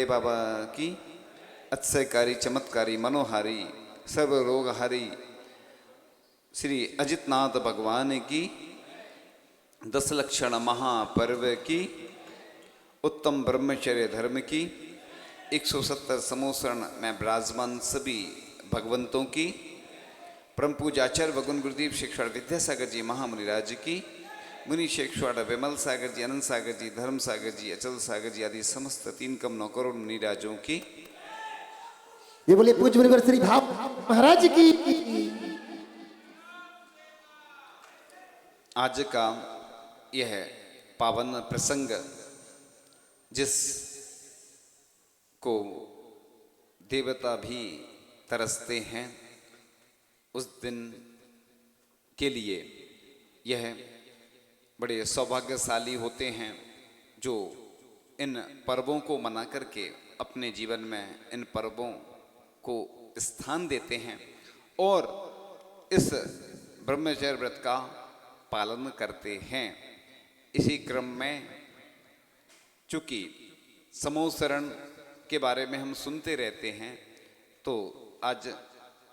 बाबा की अतिशयकारी चमत्कारी मनोहारी सर्व रोगहारी श्री अजितनाथ भगवान की 10 लक्षण महापर्व की उत्तम ब्रह्मचर्य धर्म की 170 समोसरण में विराजमान सभी भगवंतों की परम पूजाचार्य वगुन गुरुदेव शिक्षण विद्यासागर जी महामुनिराज की मुनि शेखवाड़ विमल सागर जी, अनंत सागर जी, धर्म सागर जी, अचल सागर जी आदि समस्त 3 कम 9 करोड़ मुनिराजों की ये बोले पूज्य मुनिवर श्री भाव महाराज की। आज का यह पावन प्रसंग जिस को देवता भी तरसते हैं, उस दिन के लिए यह बड़े सौभाग्यशाली होते हैं जो इन पर्वों को मना करके अपने जीवन में इन पर्वों को स्थान देते हैं और इस ब्रह्मचर्य व्रत का पालन करते हैं। इसी क्रम में चूंकि समोसरण के बारे में हम सुनते रहते हैं, तो आज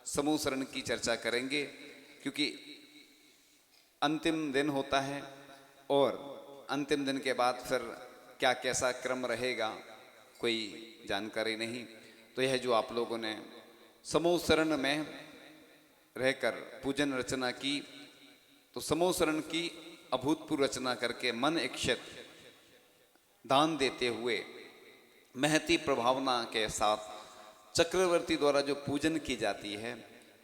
समोसरण की चर्चा करेंगे, क्योंकि अंतिम दिन होता है और अंतिम दिन के बाद फिर क्या कैसा क्रम रहेगा कोई जानकारी नहीं। तो यह जो आप लोगों ने समोसरण में रहकर पूजन रचना की, तो समोसरण की अभूतपूर्व रचना करके मन इच्छित दान देते हुए महती प्रभावना के साथ चक्रवर्ती द्वारा जो पूजन की जाती है,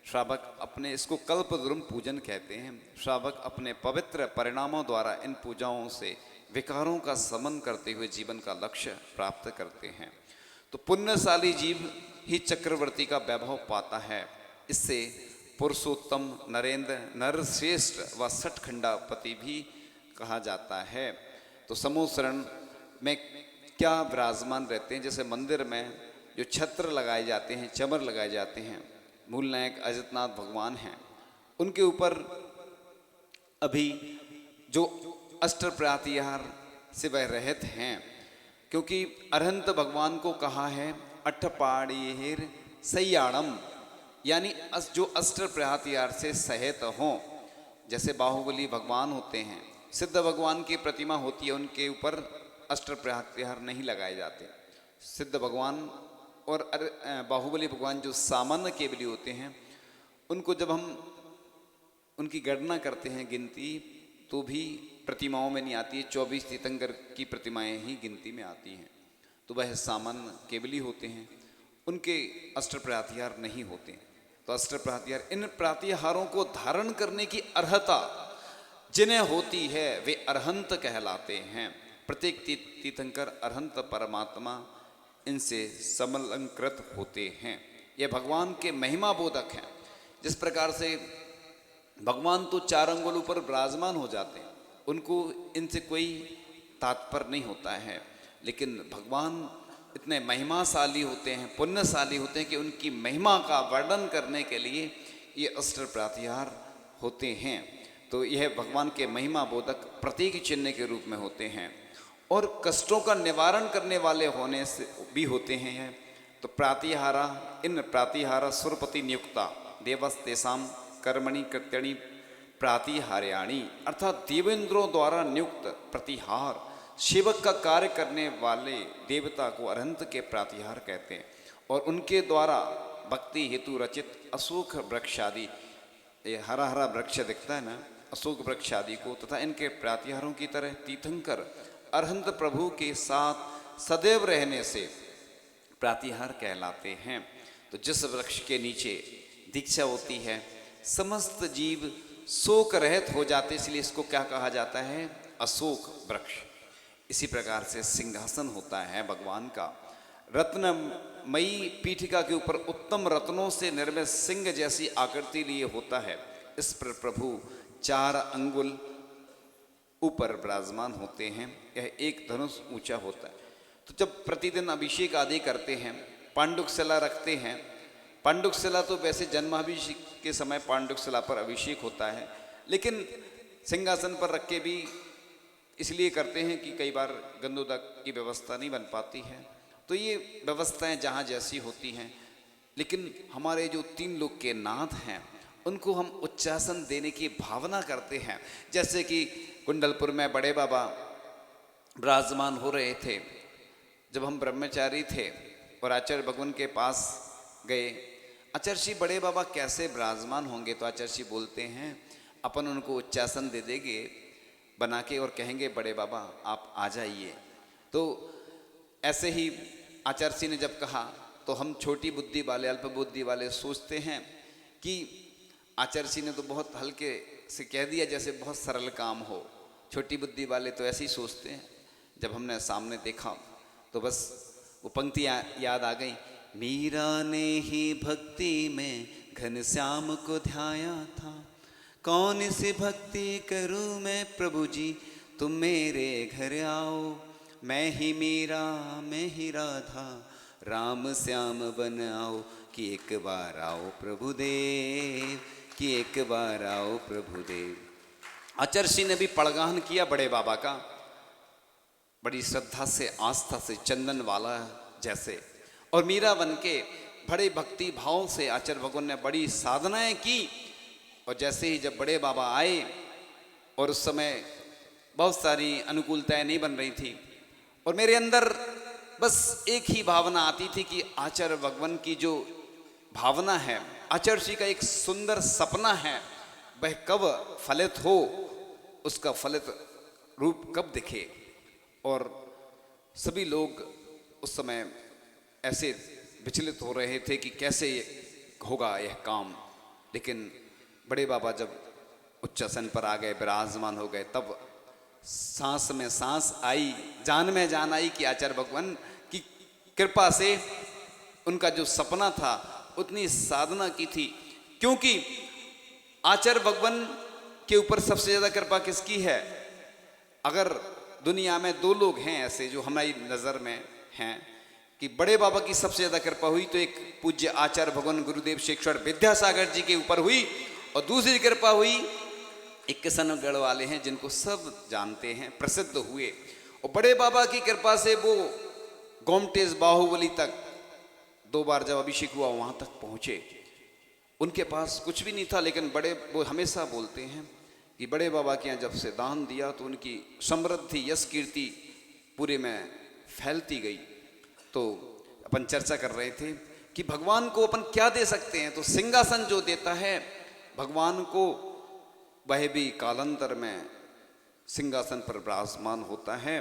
श्रावक अपने इसको कल्पद्रुम पूजन कहते हैं। श्रावक अपने पवित्र परिणामों द्वारा इन पूजाओं से विकारों का समन करते हुए जीवन का लक्ष्य प्राप्त करते हैं। तो पुण्यशाली जीव ही चक्रवर्ती का वैभव पाता है। इससे पुरुषोत्तम, नरेंद्र, नरश्रेष्ठ व सठखंडापति भी कहा जाता है। तो समोसरण में क्या विराजमान रहते हैं, जैसे मंदिर में जो छत्र लगाए जाते हैं, चमर लगाए जाते हैं, मूल नायक अजितनाथ भगवान हैं, उनके ऊपर अभी जो अष्ट प्रत्याहार से वह रहित हैं, क्योंकि अरहंत भगवान को कहा है अठपाड़ीहिर सय्याणम, यानी जो अष्ट प्रत्याहार से सहित हों। जैसे बाहुबली भगवान होते हैं, सिद्ध भगवान की प्रतिमा होती है, उनके ऊपर अष्ट प्रत्याहार नहीं लगाए जाते। सिद्ध भगवान और बाहुबली भगवान जो सामान्य केवली होते हैं, उनको जब हम उनकी गणना करते हैं गिनती, तो भी प्रतिमाओं में नहीं आती है। 24 तीर्थंकर की प्रतिमाएं ही गिनती में आती हैं, तो वह सामान्य केवली होते हैं, उनके अष्ट प्रत्याहार नहीं होते। तो अष्ट प्रत्याहार, इन प्रत्याहारों को धारण करने की अर्हता जिन्हें होती है वे अरहंत कहलाते हैं। प्रत्येक तीर्थंकर अरहंत परमात्मा इनसे समलंकृत होते हैं। यह भगवान के महिमा बोधक हैं। जिस प्रकार से भगवान तो 4 अंगुलों पर विराजमान हो जाते हैं, उनको इनसे कोई तात्पर्य नहीं होता है, लेकिन भगवान इतने महिमाशाली होते हैं, पुण्यशाली होते हैं कि उनकी महिमा का वर्णन करने के लिए ये अष्ट प्रत्याहार होते हैं। तो यह भगवान के महिमा बोधक प्रतीक चिन्ह के रूप में होते हैं और कष्टों का निवारण करने वाले होने से भी होते हैं। तो प्रातिहारा, इन प्रातिहारा सुरपति नियुक्ता देवस्तेषाम कर्मणि कृत्यणि प्रातिहार्याणि, अर्थात देवेंद्रों द्वारा नियुक्त प्रतिहार, सेवक का कार्य करने वाले देवता को अरहंत के प्रातिहार कहते हैं। और उनके द्वारा भक्ति हेतु रचित अशोक वृक्ष आदि, ये हरा हरा वृक्ष दिखता है ना, अशोक वृक्ष आदि को, तथा इनके प्रातिहारों की तरह तीर्थंकर अरहंत प्रभु के साथ सदैव रहने से प्रातिहार कहलाते हैं। तो जिस वृक्ष के नीचे दीक्षा होती है, समस्त जीव शोक रहित हो जाते, इसलिए इसको क्या कहा जाता है, अशोक वृक्ष। इसी प्रकार से सिंहासन होता है भगवान का, रत्नमयी पीठिका के ऊपर उत्तम रत्नों से निर्मित सिंह जैसी आकृति लिए होता है। इस पर प्रभु 4 अंगुल ऊपर विराजमान होते हैं। यह एक धनुष ऊंचा होता है। तो जब प्रतिदिन अभिषेक आदि करते हैं, पांडुकशिला रखते हैं। पांडुकशिला तो वैसे जन्माभिषेक के समय पांडुकशिला पर अभिषेक होता है, लेकिन सिंहासन पर रख के भी इसलिए करते हैं कि कई बार गंधोदक की व्यवस्था नहीं बन पाती है तो ये व्यवस्थाएं जहाँ जैसी होती हैं, लेकिन हमारे जो 3 लोक के नाथ हैं उनको हम उच्चासन देने की भावना करते हैं। जैसे कि कुंडलपुर में बड़े बाबा विराजमान हो रहे थे, जब हम ब्रह्मचारी थे और आचार्य भगवान के पास गए, आचार्य श्री बड़े बाबा कैसे विराजमान होंगे, तो आचार्य श्री बोलते हैं अपन उनको उच्चासन दे देंगे बना के और कहेंगे बड़े बाबा आप आ जाइए। तो ऐसे ही आचार्य श्री ने जब कहा तो हम छोटी बुद्धि वाले, अल्प बुद्धि वाले सोचते हैं कि आचार्य श्री ने तो बहुत हल्के से कह दिया, जैसे बहुत सरल काम हो। छोटी बुद्धि वाले तो ऐसे ही सोचते हैं। जब हमने सामने देखा तो बस वो पंक्तियाँ याद आ गई। मीरा ने ही भक्ति में घनश्याम को ध्याया था, कौन सी भक्ति करूं मैं प्रभु जी, तुम मेरे घर आओ। मैं ही मीरा मैं ही राधा, राम श्याम बन आओ, कि एक बार आओ प्रभुदेव, कि एक बार आओ प्रभुदेव। आचार्य श्री ने भी पड़गान किया बड़े बाबा का, बड़ी श्रद्धा से आस्था से, चंदन वाला जैसे, और मीरा बन के बड़े भक्ति भाव से आचार्य भगवान ने बड़ी साधनाएं की। और जैसे ही जब बड़े बाबा आए, और उस समय बहुत सारी अनुकूलताएं नहीं बन रही थी, और मेरे अंदर बस एक ही भावना आती थी कि आचार्य भगवान की जो भावना है, आचार्य श्री का एक सुंदर सपना है, वह कब फलित हो, उसका फलित रूप कब दिखे। और सभी लोग उस समय ऐसे विचलित हो रहे थे कि कैसे होगा यह काम। लेकिन बड़े बाबा जब उच्चासन पर आ गए, विराजमान हो गए, तब सांस में सांस आई, जान में जान आई कि आचार्य भगवान की कृपा से उनका जो सपना था उतनी साधना की थी। क्योंकि आचार्य भगवान के ऊपर सबसे ज्यादा कृपा किसकी है? अगर दुनिया में 2 लोग हैं ऐसे जो हमारी नजर में हैं कि बड़े बाबा की सबसे ज्यादा कृपा हुई, तो एक पूज्य आचार्य भगवान गुरुदेव शेखर विद्यासागर जी के ऊपर हुई, और दूसरी कृपा हुई एक किशनगढ़ वाले हैं जिनको सब जानते हैं, प्रसिद्ध हुए। और बड़े बाबा की कृपा से वो गोमटेज बाहुबली तक 2 बार जब अभिषेक हुआ वहां तक पहुंचे। उनके पास कुछ भी नहीं था, लेकिन वो हमेशा बोलते हैं कि बड़े बाबा के यहाँ जब से दान दिया तो उनकी समृद्धि यश कीर्ति पूरे में फैलती गई। तो अपन चर्चा कर रहे थे कि भगवान को अपन क्या दे सकते हैं, तो सिंहासन जो देता है भगवान को, वह भी कालांतर में सिंहासन पर विराजमान होता है।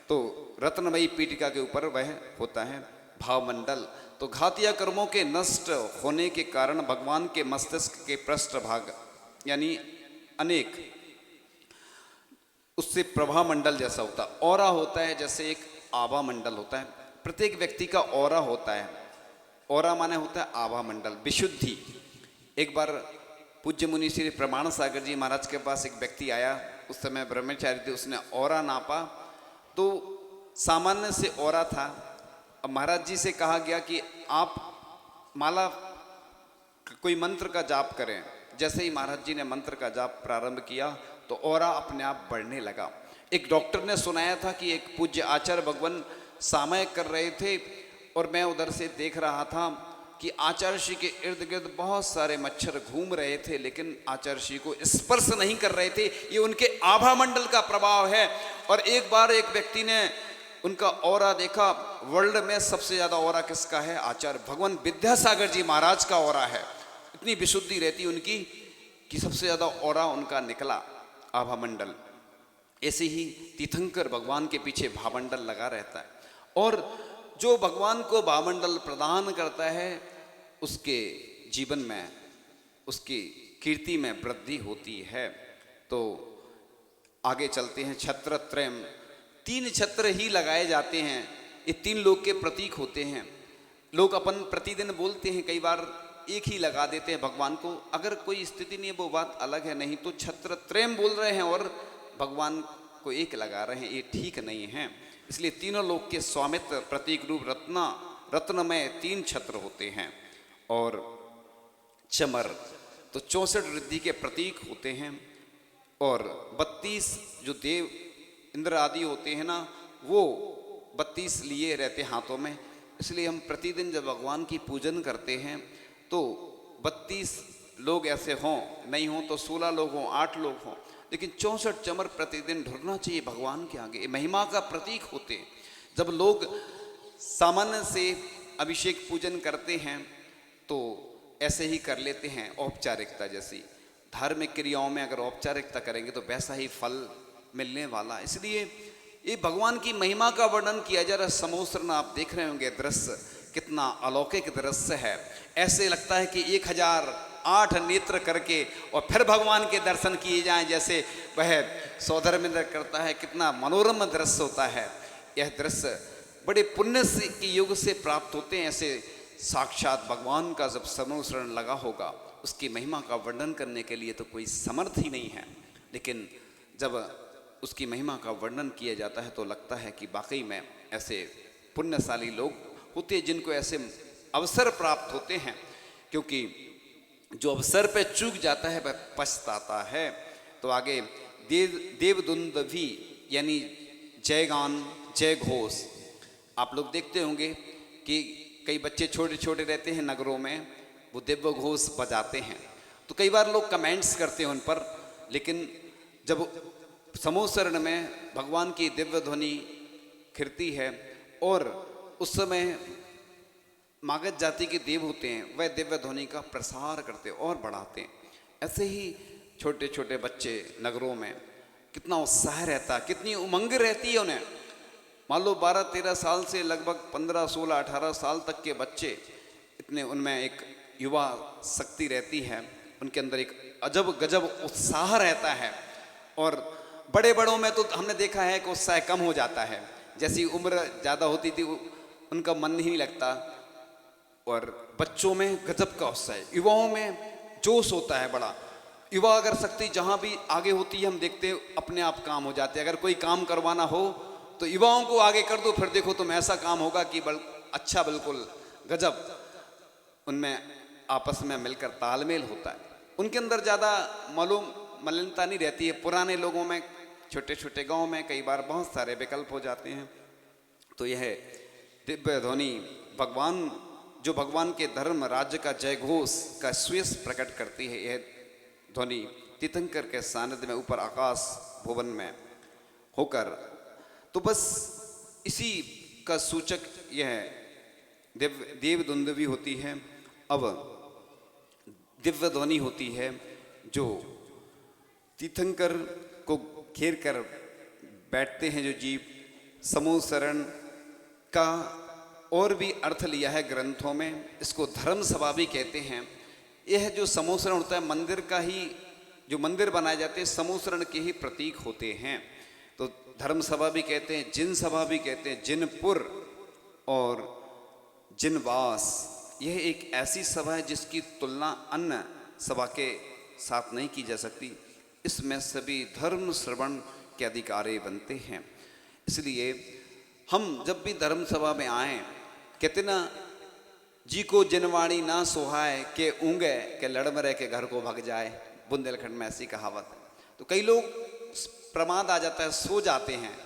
तो रत्नमयी पीठिका के ऊपर वह होता है भावमंडल। तो घातिया कर्मों के नष्ट होने के कारण भगवान के मस्तिष्क के पृष्ठभाग यानी अनेक, उससे प्रभा मंडल जैसा होता, ऑरा होता है, जैसे एक आभा मंडल होता है। प्रत्येक व्यक्ति का ऑरा होता है। ऑरा माने होता है आभा मंडल, विशुद्धि। एक बार पूज्य मुनि श्री प्रमाण सागर जी महाराज के पास एक व्यक्ति आया, उस समय ब्रह्मचारी थे, उसने ऑरा नापा तो सामान्य से ऑरा था। अब महाराज जी से कहा गया कि आप माला कोई मंत्र का जाप करें। जैसे ही महाराज जी ने मंत्र का जाप प्रारंभ किया तो ऑरा अपने आप बढ़ने लगा। एक डॉक्टर ने सुनाया था कि एक पूज्य आचार्य भगवान सामयिक कर रहे थे, और मैं उधर से देख रहा था कि आचार्य श्री के इर्द गिर्द बहुत सारे मच्छर घूम रहे थे, लेकिन आचार्य श्री को स्पर्श नहीं कर रहे थे। ये उनके आभा मंडल का प्रभाव है। और एक बार एक व्यक्ति ने उनका ऑरा देखा, वर्ल्ड में सबसे ज्यादा ऑरा किसका है? आचार्य भगवान विद्यासागर जी महाराज का ऑरा है। इतनी विशुद्धि रहती उनकी कि सबसे ज्यादा ऑरा उनका निकला, आभा मंडल। ऐसे ही तीर्थंकर भगवान के पीछे भावमंडल लगा रहता है, और जो भगवान को भावमंडल प्रदान करता है उसके जीवन में, उसकी कीर्ति में वृद्धि होती है। तो आगे चलते हैं। छत्रत्रयम्, 3 छत्र ही लगाए जाते हैं। ये 3 लोग के प्रतीक होते हैं। लोग अपन प्रतिदिन बोलते हैं, कई बार एक ही लगा देते हैं भगवान को। अगर कोई स्थिति नहीं है वो बात अलग है, नहीं तो छत्रत्रयम् बोल रहे हैं और भगवान को एक लगा रहे हैं, ये ठीक नहीं है। इसलिए तीनों लोग के स्वामित्व प्रतीक रूप रत्न में 3 छत्र होते हैं। और चमर तो 64 रिद्धि के प्रतीक होते हैं, और 32 जो देव इंद्र आदि होते हैं ना, वो 32 लिए रहते हाथों में, इसलिए हम प्रतिदिन जब भगवान की पूजन करते हैं तो 32 लोग ऐसे हों, नहीं हों तो 16 लोग हों, 8 लोग हों, लेकिन 64 चमर प्रतिदिन ढुरना चाहिए भगवान के आगे। ये महिमा का प्रतीक होते हैं। जब लोग सामान्य से अभिषेक पूजन करते हैं तो ऐसे ही कर लेते हैं, औपचारिकता जैसी। धार्मिक क्रियाओं में अगर औपचारिकता करेंगे तो वैसा ही फल मिलने वाला। इसलिए ये भगवान की महिमा का वर्णन किया जा रहा है। समोसरण आप देख रहे होंगे, दृश्य कितना अलौकिक दृश्य है। ऐसे लगता है कि 1008 नेत्र करके और फिर भगवान के दर्शन किए जाएं, जैसे वह सौधर्मेंद्र करता है। कितना मनोरम दृश्य होता है। यह दृश्य बड़े पुण्य से के युग से प्राप्त होते हैं। ऐसे साक्षात भगवान का जब समोसरण लगा होगा, उसकी महिमा का वर्णन करने के लिए तो कोई समर्थ ही नहीं है, लेकिन जब उसकी महिमा का वर्णन किया जाता है तो लगता है कि वाकई में ऐसे पुण्यशाली लोग होते हैं जिनको ऐसे अवसर प्राप्त होते हैं। क्योंकि जो अवसर पे चूक जाता है वह पछताता है। तो आगे देवदुंदुभी यानी जयगान, जय घोष। आप लोग देखते होंगे कि कई बच्चे छोटे छोटे रहते हैं नगरों में, वो दिव्य घोष बजाते हैं। तो कई बार लोग कमेंट्स करते हैं उन पर, लेकिन जब समोसरण में भगवान की दिव्य ध्वनि खिरती है और उस समय मागध जाति के देव होते हैं, वह दिव्य ध्वनि का प्रसार करते और बढ़ाते हैं। ऐसे ही छोटे छोटे बच्चे नगरों में कितना उत्साह रहता, कितनी उमंग रहती है उन्हें। मान लो 12-13 साल से लगभग 15, 16, 18 साल तक के बच्चे, इतने उनमें एक युवा शक्ति रहती है, उनके अंदर एक अजब गजब उत्साह रहता है। और बड़े बड़ों में तो हमने देखा है कि उत्साह कम हो जाता है। जैसी उम्र ज़्यादा होती थी उनका मन ही नहीं लगता। और बच्चों में गजब का उत्साह, युवाओं में जोश होता है बड़ा। युवा अगर शक्ति जहाँ भी आगे होती है, हम देखते हैं अपने आप काम हो जाते हैं। अगर कोई काम करवाना हो तो युवाओं को आगे कर दो, फिर देखो तुम ऐसा काम होगा कि अच्छा, बिल्कुल गजब। उनमें आपस में मिलकर तालमेल होता है। उनके अंदर ज़्यादा मलिनता नहीं रहती है। पुराने लोगों में, छोटे छोटे गांव में कई बार बहुत सारे विकल्प हो जाते हैं। तो यह दिव्य ध्वनि भगवान, जो भगवान के धर्म राज्य का जय घोष का सुयश प्रकट करती है, यह ध्वनि तीर्थंकर के सानिध्य में ऊपर आकाश भुवन में होकर, तो बस इसी का सूचक यह देवदुंदुभी होती है। अब दिव्य ध्वनि होती है जो तीर्थंकर को घेर कर बैठते हैं जो जीव। समोसरण का और भी अर्थ लिया है ग्रंथों में, इसको धर्म सभा भी कहते हैं। यह जो समोसरण होता है, मंदिर का ही, जो मंदिर बनाए जाते हैं समोसरण के ही प्रतीक होते हैं। तो धर्म सभा भी कहते हैं, जिन सभा भी कहते हैं, जिनपुर और जिनवास। यह एक ऐसी सभा है जिसकी तुलना अन्य सभा के साथ नहीं की जा सकती। इसमें सभी धर्म श्रवण के अधिकारी बनते हैं। इसलिए हम जब भी धर्म सभा में आए, कहते ना, जी को जिनवाणी ना सोहाए के ऊँगे के लड़मरे के घर को भग जाए। बुंदेलखंड में ऐसी कहावत है। तो कई लोग प्रमाद आ जाता है, सो जाते हैं।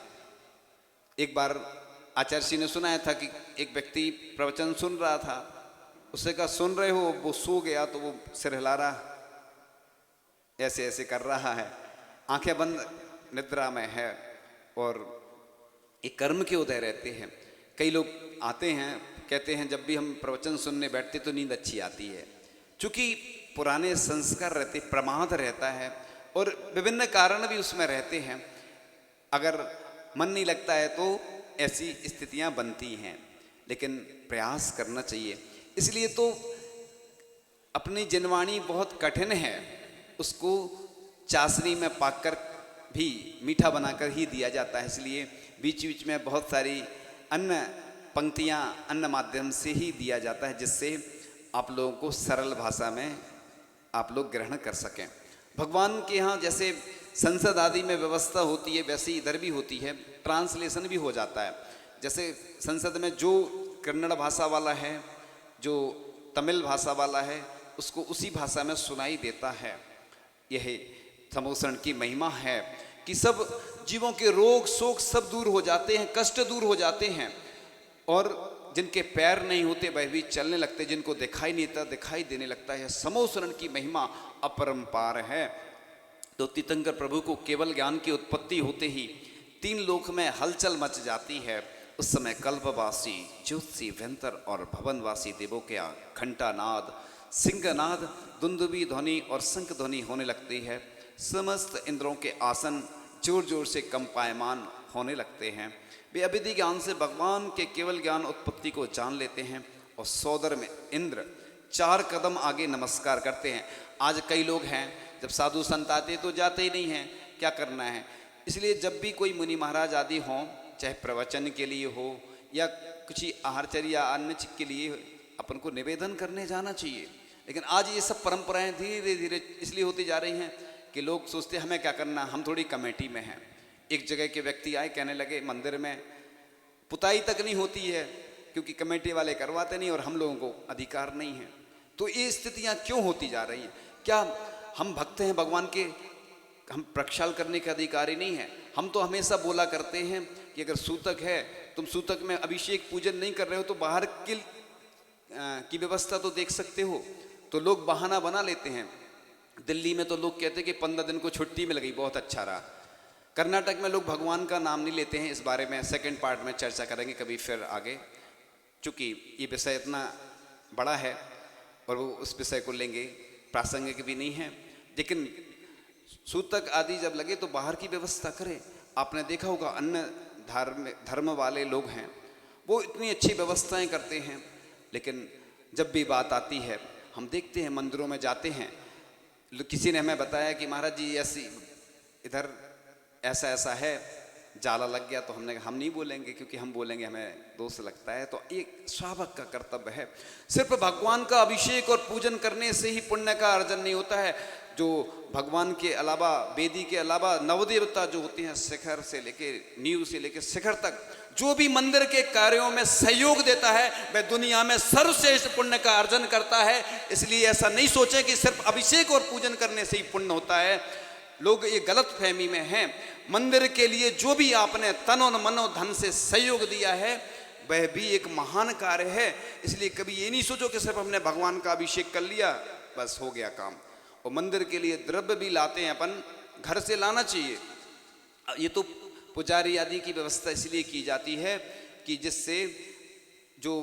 एक बार आचार्य जी ने सुनाया था कि एक व्यक्ति प्रवचन सुन रहा था, उससे कहा सुन रहे हो, वो सो गया। तो वो सिर हिला रहा, ऐसे ऐसे कर रहा है, आंखें बंद निद्रा में है और एक कर्म के उदय रहते हैं। कई लोग आते हैं, कहते हैं जब भी हम प्रवचन सुनने बैठते तो नींद अच्छी आती है। चूँकि पुराने संस्कार रहते, प्रमाद रहता है और विभिन्न कारण भी उसमें रहते हैं। अगर मन नहीं लगता है तो ऐसी स्थितियां बनती हैं, लेकिन प्रयास करना चाहिए। इसलिए तो अपनी जिनवाणी बहुत कठिन है, उसको चाशनी में पाकर भी मीठा बनाकर ही दिया जाता है। इसलिए बीच बीच में बहुत सारी अन्य पंक्तियां अन्य माध्यम से ही दिया जाता है, जिससे आप लोगों को सरल भाषा में आप लोग ग्रहण कर सकें। भगवान के यहाँ जैसे संसद आदि में व्यवस्था होती है, वैसे इधर भी होती है, ट्रांसलेशन भी हो जाता है। जैसे संसद में जो कन्नड़ भाषा वाला है, जो तमिल भाषा वाला है, उसको उसी भाषा में सुनाई देता है। यह समोसरण की महिमा है कि सब जीवों के रोग शोक सब दूर हो जाते हैं, कष्ट दूर हो जाते हैं, और जिनके पैर नहीं होते वह भी चलने लगते, जिनको दिखाई नहीं देता दिखाई देने लगता है। समोसरण की महिमा अपरंपार है। तो तीर्थंकर प्रभु को केवल ज्ञान की उत्पत्ति होते ही 3 लोक में हलचल मच जाती है। उस समय कल्पवासी, ज्योतिषी, व्यंतर और भवनवासी देवों के घंटानाद, सिंहनाद, दुंदुबी ध्वनि और शंख ध्वनि होने लगती है। समस्त इंद्रों के आसन जोर जोर से कंपायमान होने लगते हैं। वे अविधि ज्ञान से भगवान के केवल ज्ञान उत्पत्ति को जान लेते हैं और सौदर में इंद्र 4 कदम आगे नमस्कार करते हैं। आज कई लोग हैं जब साधु संत आते तो जाते ही नहीं हैं, क्या करना है। इसलिए जब भी कोई मुनि महाराज आदि हों, चाहे प्रवचन के लिए हो या कुछ आहारचर्या अन्य के लिए, अपन को निवेदन करने जाना चाहिए। लेकिन आज ये सब परंपराएं धीरे धीरे इसलिए होती जा रही हैं कि लोग सोचते हैं हमें क्या करना, हम थोड़ी कमेटी में हैं। एक जगह के व्यक्ति आए, कहने लगे मंदिर में पुताई तक नहीं होती है क्योंकि कमेटी वाले करवाते नहीं और हम लोगों को अधिकार नहीं है। तो ये स्थितियां क्यों होती जा रही हैं? क्या हम भक्त हैं भगवान के, हम प्रक्षाल करने के अधिकारी नहीं हैं? हम तो हमेशा बोला करते हैं कि अगर सूतक है, तुम सूतक में अभिषेक पूजन नहीं कर रहे हो तो बाहर की व्यवस्था तो देख सकते हो। तो लोग बहाना बना लेते हैं। दिल्ली में तो लोग कहते हैं कि 15 दिन को छुट्टी मिल गई, बहुत अच्छा रहा। कर्नाटक में लोग भगवान का नाम नहीं लेते हैं। इस बारे में सेकंड पार्ट में चर्चा करेंगे कभी फिर आगे, चूँकि ये विषय इतना बड़ा है और वो उस विषय को लेंगे, प्रासंगिक भी नहीं है। लेकिन सूतक आदि जब लगे तो बाहर की व्यवस्था करें। आपने देखा होगा अन्य धर्म वाले लोग हैं वो इतनी अच्छी व्यवस्थाएं करते हैं, लेकिन जब भी बात आती है हम देखते हैं मंदिरों में जाते हैं, किसी ने हमें बताया कि महाराज जी ऐसी इधर ऐसा ऐसा है, जाला लग गया। तो हमने कहा हम नहीं बोलेंगे क्योंकि हम बोलेंगे हमें दोष लगता है। तो एक श्रावक का कर्तव्य है, सिर्फ भगवान का अभिषेक और पूजन करने से ही पुण्य का अर्जन नहीं होता है। जो भगवान के अलावा, वेदी के अलावा नवदेवता जो होते हैं, शिखर से लेके नींव से लेके शिखर तक जो भी मंदिर के कार्यों में सहयोग देता है वह दुनिया में सर्वश्रेष्ठ पुण्य का अर्जन करता है। इसलिए ऐसा नहीं सोचें कि सिर्फ अभिषेक और पूजन करने से ही पुण्य होता है। लोग ये गलत फहमी में हैं। मंदिर के लिए जो भी आपने तन और मन और धन से सहयोग दिया है वह भी एक महान कार्य है। इसलिए कभी ये नहीं सोचो कि सिर्फ हमने भगवान का अभिषेक कर लिया बस हो गया काम। और मंदिर के लिए द्रव्य भी लाते हैं, अपन घर से लाना चाहिए। ये तो पुजारी आदि की व्यवस्था इसलिए की जाती है कि जिससे जो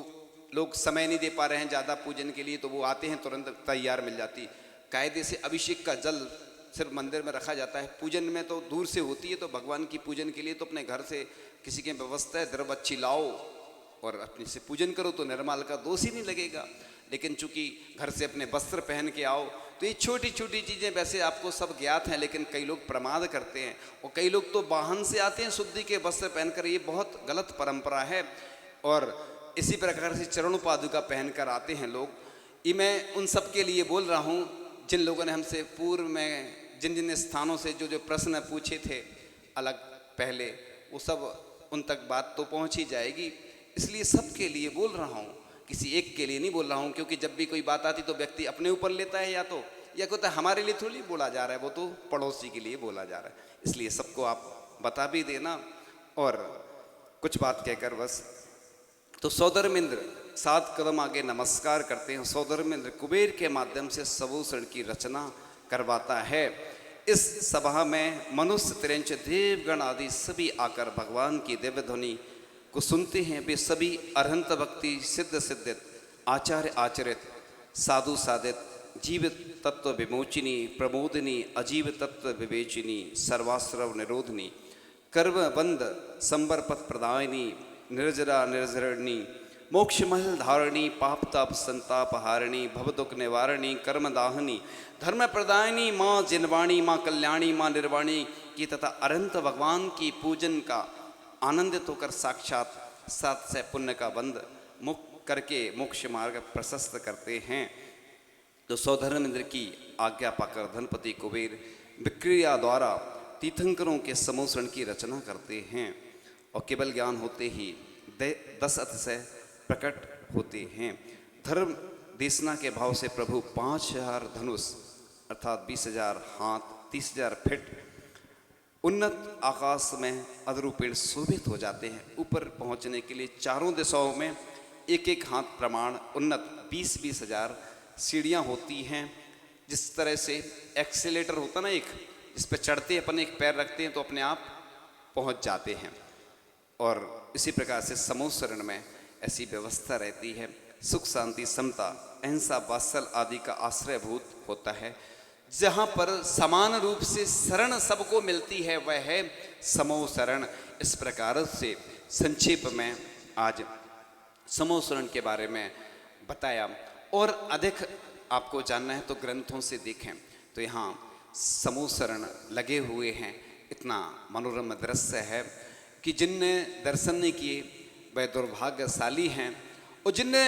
लोग समय नहीं दे पा रहे हैं ज़्यादा पूजन के लिए, तो वो आते हैं तुरंत तैयार मिल जाती। कायदे से अभिषेक का जल सिर्फ मंदिर में रखा जाता है, पूजन में तो दूर से होती है। तो भगवान की पूजन के लिए तो अपने घर से किसी की व्यवस्था है, द्रव्य अच्छी लाओ और अपने से पूजन करो तो निर्माल का दोष ही नहीं लगेगा। लेकिन चूंकि घर से अपने वस्त्र पहन के आओ तो ये छोटी छोटी चीज़ें वैसे आपको सब ज्ञात हैं, लेकिन कई लोग प्रमाद करते हैं और कई लोग तो वाहन से आते हैं शुद्धि के वस्त्र पहनकर। ये बहुत गलत परंपरा है। और इसी प्रकार से चरण पादुका पहनकर आते हैं लोग। ये मैं उन सब के लिए बोल रहा हूँ जिन लोगों ने हमसे पूर्व में जिन जिन स्थानों से जो जो प्रश्न पूछे थे अलग पहले, वो सब उन तक बात तो पहुँच ही जाएगी। इसलिए सबके लिए बोल रहा हूँ, किसी एक के लिए नहीं बोल रहा हूँ। क्योंकि जब भी कोई बात आती तो व्यक्ति अपने ऊपर लेता है, या कहता है हमारे लिए थोड़ी बोला जा रहा है, वो तो पड़ोसी के लिए बोला जा रहा है। इसलिए सबको आप बता भी देना। और कुछ बात कहकर बस, तो सौधर्मेंद्र 7 कदम आगे नमस्कार करते हैं। सौधर्मेंद्र कुबेर के माध्यम से सबूषण की रचना करवाता है। इस सभा में मनुष्य, त्रिंच, देवगण आदि सभी आकर भगवान की दिव्य ध्वनि को सुनते हैं। वे सभी अरहंत भक्ति, सिद्ध सिद्धित, आचार्य आचरित, साधु साधित, जीवित तत्व विमोचिनी, प्रमोदिनी, अजीव तत्व विवेचिनी, सर्वाश्रव निरोधनी, कर्मबंध संबरपत प्रदायिनी, निर्जरा निर्जरणी, मोक्ष महल धारणी, पाप ताप संताप हारिणी, भवदुख निवारणी, कर्मदाहनी, धर्म प्रदायिनी, माँ जिनवाणी, माँ कल्याणी, माँ निर्वाणी की तथा अनंत भगवान की पूजन का आनंदित होकर साक्षात 7 से पुण्य का बंध मुक्त करके मोक्ष मार्ग प्रशस्त करते हैं। तो सौधर्मेंद्र की आज्ञा पाकर धनपति कुबेर विक्रिया द्वारा तीर्थंकरों के समूषण की रचना करते हैं और केवल ज्ञान होते ही 10 अतिशय प्रकट होते हैं। धर्म देशना के भाव से प्रभु 5000 धनुष अर्थात 20,000 हाथ, 30,000 फिट उन्नत आकाश में अधरूपेण शोभित हो जाते हैं। ऊपर पहुंचने के लिए चारों दिशाओं में एक एक हाथ प्रमाण उन्नत 20-20 हजार सीढ़ियाँ होती हैं। जिस तरह से एक्सीलेटर होता ना, एक जिस पर चढ़ते अपन एक पैर रखते हैं तो अपने आप पहुंच जाते हैं। और इसी प्रकार से समूह शरण में ऐसी व्यवस्था रहती है। सुख शांति समता अहिंसा वात्सल आदि का आश्रयभूत होता है। जहाँ पर समान रूप से शरण सबको मिलती है वह है समूह शरण। इस प्रकार से संक्षेप में आज समूह शरण के बारे में बताया। और अधिक आपको जानना है तो ग्रंथों से देखें तो यहाँ समूह शरण लगे हुए हैं। इतना मनोरम दृश्य है कि जिनने दर्शन नहीं किए वह दुर्भाग्यशाली हैं, और जिनने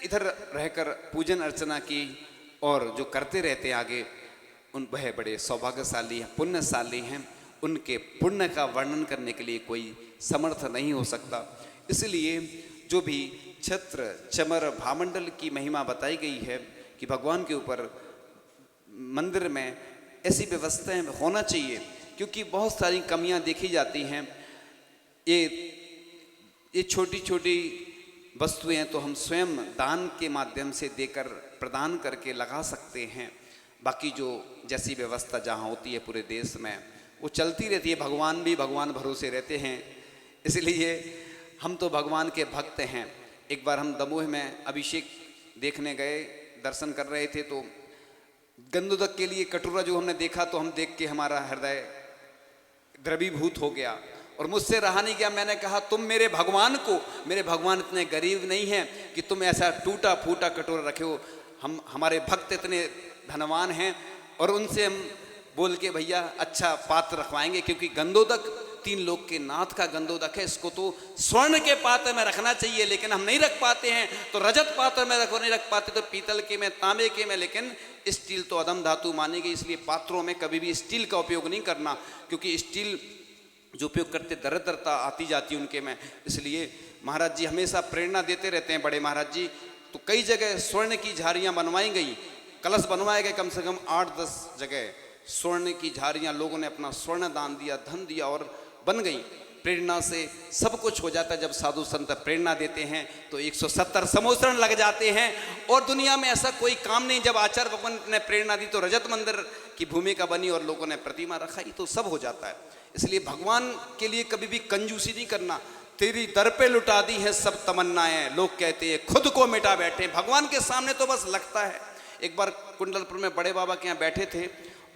इधर रहकर पूजन अर्चना की और जो करते रहते आगे उन वह बड़े सौभाग्यशाली हैं, पुण्यशाली हैं। उनके पुण्य का वर्णन करने के लिए कोई समर्थ नहीं हो सकता। इसलिए जो भी छत्र चमर भामंडल की महिमा बताई गई है कि भगवान के ऊपर मंदिर में ऐसी व्यवस्थाएं होना चाहिए, क्योंकि बहुत सारी कमियां देखी जाती हैं। ये छोटी छोटी वस्तुएं तो हम स्वयं दान के माध्यम से देकर प्रदान करके लगा सकते हैं। बाकी जो जैसी व्यवस्था जहाँ होती है पूरे देश में वो चलती रहती है। भगवान भी भगवान भरोसे रहते हैं, इसलिए हम तो भगवान के भक्त हैं। एक बार हम दमोह में अभिषेक देखने गए, दर्शन कर रहे थे, तो गंधोदक के लिए कटोरा जो हमने देखा तो हम देख के हमारा हृदय द्रवीभूत हो गया और मुझसे रहा नहीं गया। मैंने कहा तुम मेरे भगवान इतने गरीब नहीं हैं कि तुम ऐसा टूटा फूटा कटोरा रखे हो। हमारे भक्त इतने धनवान हैं और उनसे हम बोल के भैया अच्छा पात्र रखवाएंगे, क्योंकि गंधोदक 3 लोक के नाथ का गंधोदक है। इसको तो स्वर्ण के पात्र में रखना चाहिए, लेकिन हम नहीं रख पाते हैं। तो रजत पात्र में नहीं रख पाते, तो पीतल के में, तांबे के में, लेकिन स्टील तो अदम धातु मानी गई। इसलिए पात्रों में कभी भी स्टील का उपयोग नहीं करना, क्योंकि स्टील जो उपयोग करते दरिद्रता आती जाती उनके में। इसलिए महाराज जी हमेशा प्रेरणा देते रहते हैं, बड़े महाराज जी। तो कई जगह स्वर्ण की झारियाँ बनवाई गई, कलश बनवाए गए, कम से कम 8-10 जगह स्वर्ण की झारियाँ लोगों ने अपना स्वर्ण दान दिया, धन दिया और बन गई। प्रेरणा से सब कुछ हो जाता है। जब साधु संत प्रेरणा देते हैं तो 170 समोसरण लग जाते हैं। और दुनिया में ऐसा कोई काम नहीं, जब आचार्य भगवान ने प्रेरणा दी तो रजत मंदिर की भूमिका बनी और लोगों ने प्रतिमा रखाई, तो सब हो जाता है। इसलिए भगवान के लिए कभी भी कंजूसी नहीं करना। तेरी दर पे लुटा दी है सब तमन्नाएं, लोग कहते हैं खुद को मिटा बैठे। भगवान के सामने तो बस लगता है। एक बार कुंडलपुर में बड़े बाबा के यहाँ बैठे थे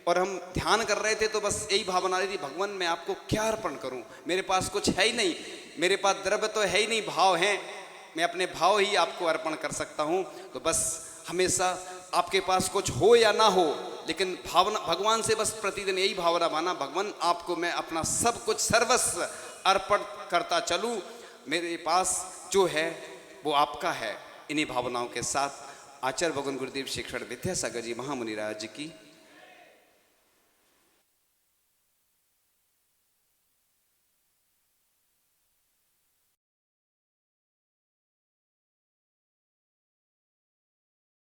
और हम ध्यान कर रहे थे, तो बस यही भावना रही थी, भगवान मैं आपको क्या अर्पण करूं, मेरे पास कुछ है ही नहीं, मेरे पास द्रव्य तो है ही नहीं, भाव हैं, मैं अपने भाव ही आपको अर्पण कर सकता हूं। तो बस हमेशा आपके पास कुछ हो या ना हो, लेकिन भावना भगवान से बस प्रतिदिन यही भावना माना, भगवान आपको मैं अपना सब कुछ सर्वस्व अर्पण करता चलूं, मेरे पास जो है वो आपका है। इन्हीं भावनाओं के साथ आचार्य भगवान गुरुदेव शिक्षण विद्यासागर जी महामुनि राज की